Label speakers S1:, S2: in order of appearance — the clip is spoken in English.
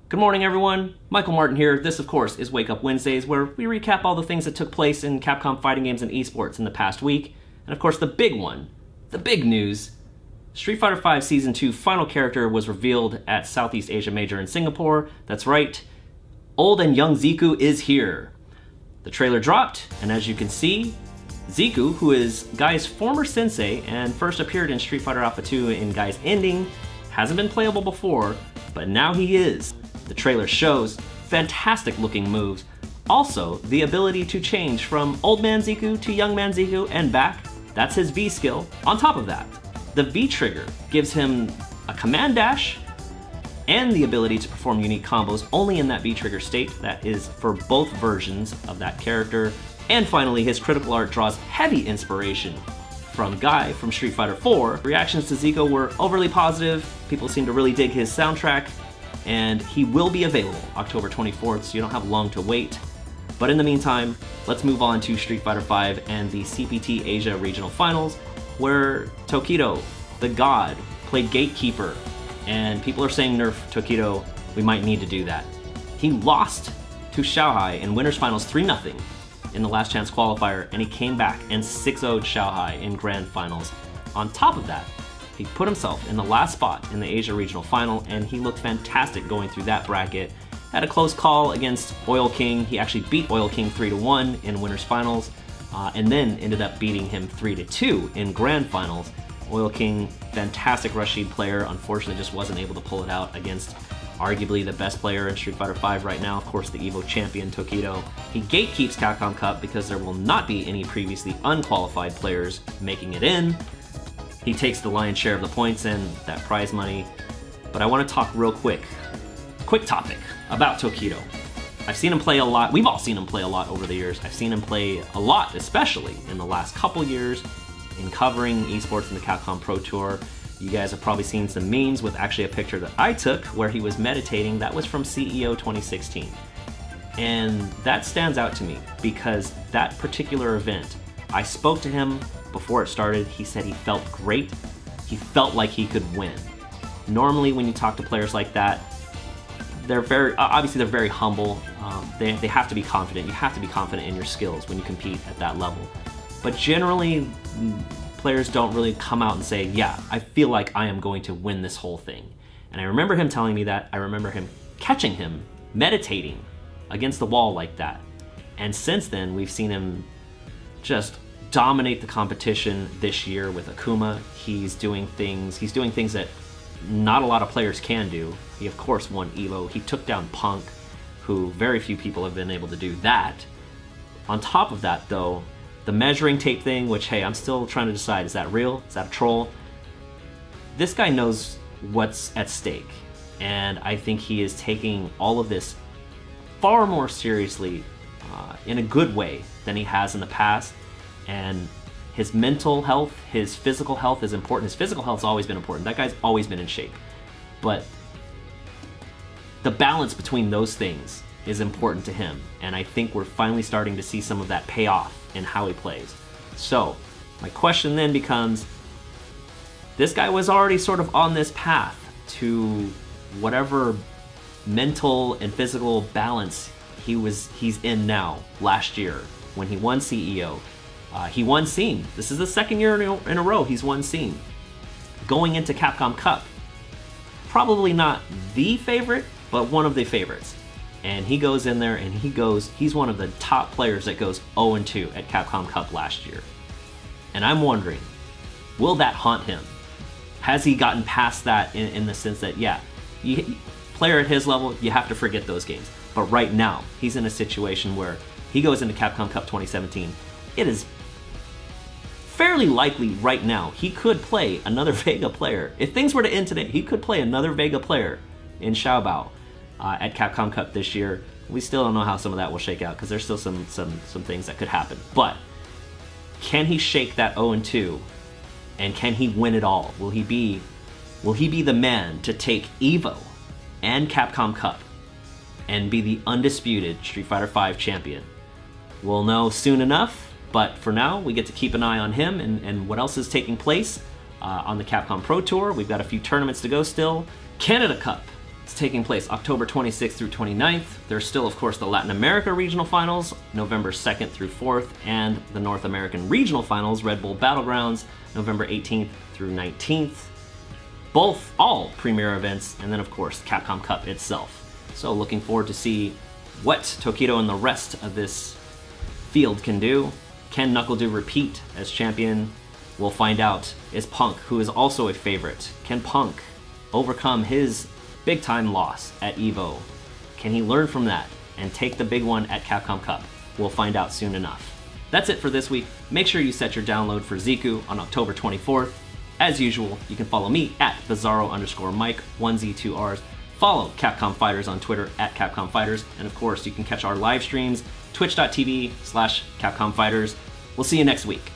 S1: Good morning, everyone. Michael Martin here. This, of course, is Wake Up Wednesdays, where we recap all the things that took place in Capcom fighting games and esports in the past week. And of course, the big one, the big news, Street Fighter V Season 2 final character was revealed at Southeast Asia Major in Singapore. That's right, old and young Zeku is here. The trailer dropped, and as you can see, Zeku, who is Guy's former sensei and first appeared in Street Fighter Alpha 2 in Guy's ending, hasn't been playable before, but now he is. The trailer shows fantastic looking moves, also the ability to change from old man Zeku to young man Zeku and back. That's his V skill. On top of that, the V trigger gives him a command dash and the ability to perform unique combos only in that V trigger state. That is for both versions of that character. And finally, his critical art draws heavy inspiration from Guy from Street Fighter IV. Reactions to Zeku were overly positive. People seem to really dig his soundtrack, and he will be available October 24th, so you don't have long to wait. But in the meantime, let's move on to Street Fighter V and the CPT Asia Regional Finals, where Tokido, the god, played Gatekeeper, and people are saying nerf Tokido, we might need to do that. He lost to Xiaohai in Winners Finals 3-0 in the last chance qualifier, and he came back and 6-0'd Xiaohai in Grand Finals. On top of that, he put himself in the last spot in the Asia Regional Final, and he looked fantastic going through that bracket. Had a close call against Oil King. He actually beat Oil King 3-1 in Winners Finals, and then ended up beating him 3-2 in Grand Finals. Oil King, fantastic Rashid player, unfortunately just wasn't able to pull it out against arguably the best player in Street Fighter V right now, of course the EVO champion Tokido. He gatekeeps Capcom Cup because there will not be any previously unqualified players making it in. He takes the lion's share of the points and that prize money. But I want to talk real quick topic about Tokido. I've seen him play a lot. We've all seen him play a lot over the years. I've seen him play a lot, especially in the last couple years in covering esports in the Capcom Pro Tour. You guys have probably seen some memes with actually a picture that I took where he was meditating. That was from CEO 2016. And that stands out to me because that particular event, I spoke to him before it started. He said he felt great. He felt like he could win. Normally when you talk to players like that, they're obviously they're very humble. They have to be confident. You have to be confident in your skills when you compete at that level. But generally, players don't really come out and say, yeah, I feel like I am going to win this whole thing. And I remember him telling me that. I remember him catching him meditating against the wall like that. And since then, we've seen him just dominate the competition this year with Akuma. He's doing things that not a lot of players can do. He of course won EVO. He took down Punk, who very few people have been able to do that. On top of that though, the measuring tape thing, which hey, I'm still trying to decide, is that real? Is that a troll? This guy knows what's at stake, and I think he is taking all of this far more seriously in a good way than he has in the past. And his mental health, his physical health is important. His physical health's always been important. That guy's always been in shape. But the balance between those things is important to him. And I think we're finally starting to see some of that pay off in how he plays. So my question then becomes, this guy was already sort of on this path to whatever mental and physical balance he's in now last year when he won CEO. He won Scene. This is the second year in a row he's won Scene. Going into Capcom Cup, probably not the favorite, but one of the favorites. And he goes in there and he's one of the top players that goes 0-2 at Capcom Cup last year. And I'm wondering, will that haunt him? Has he gotten past that in the sense that, yeah, player at his level, you have to forget those games. But right now, he's in a situation where he goes into Capcom Cup 2017. It is fairly likely right now he could play another Vega player. If things were to end today, he could play another Vega player in Xiaobao at Capcom Cup this year. We still don't know how some of that will shake out because there's still some things that could happen. But can he shake that 0-2 and can he win it all? Will he be the man to take EVO and Capcom Cup and be the undisputed Street Fighter V champion? We'll know soon enough. But for now, we get to keep an eye on him and what else is taking place on the Capcom Pro Tour. We've got a few tournaments to go still. Canada Cup It's taking place October 26th through 29th. There's still, of course, the Latin America Regional Finals, November 2nd through 4th, and the North American Regional Finals, Red Bull Battlegrounds, November 18th through 19th. All premier events, and then, of course, Capcom Cup itself. So looking forward to see what Tokido and the rest of this field can do. Can NuckleDu repeat as champion? We'll find out. Is Punk, who is also a favorite, can Punk overcome his big-time loss at EVO? Can he learn from that and take the big one at Capcom Cup? We'll find out soon enough. That's it for this week. Make sure you set your download for Zeku on October 24th. As usual, you can follow me at Bizarro_Mike, 1Z2Rs. Follow Capcom Fighters on Twitter at Capcom Fighters. And of course, you can catch our live streams, twitch.tv/Capcom Fighters. We'll see you next week.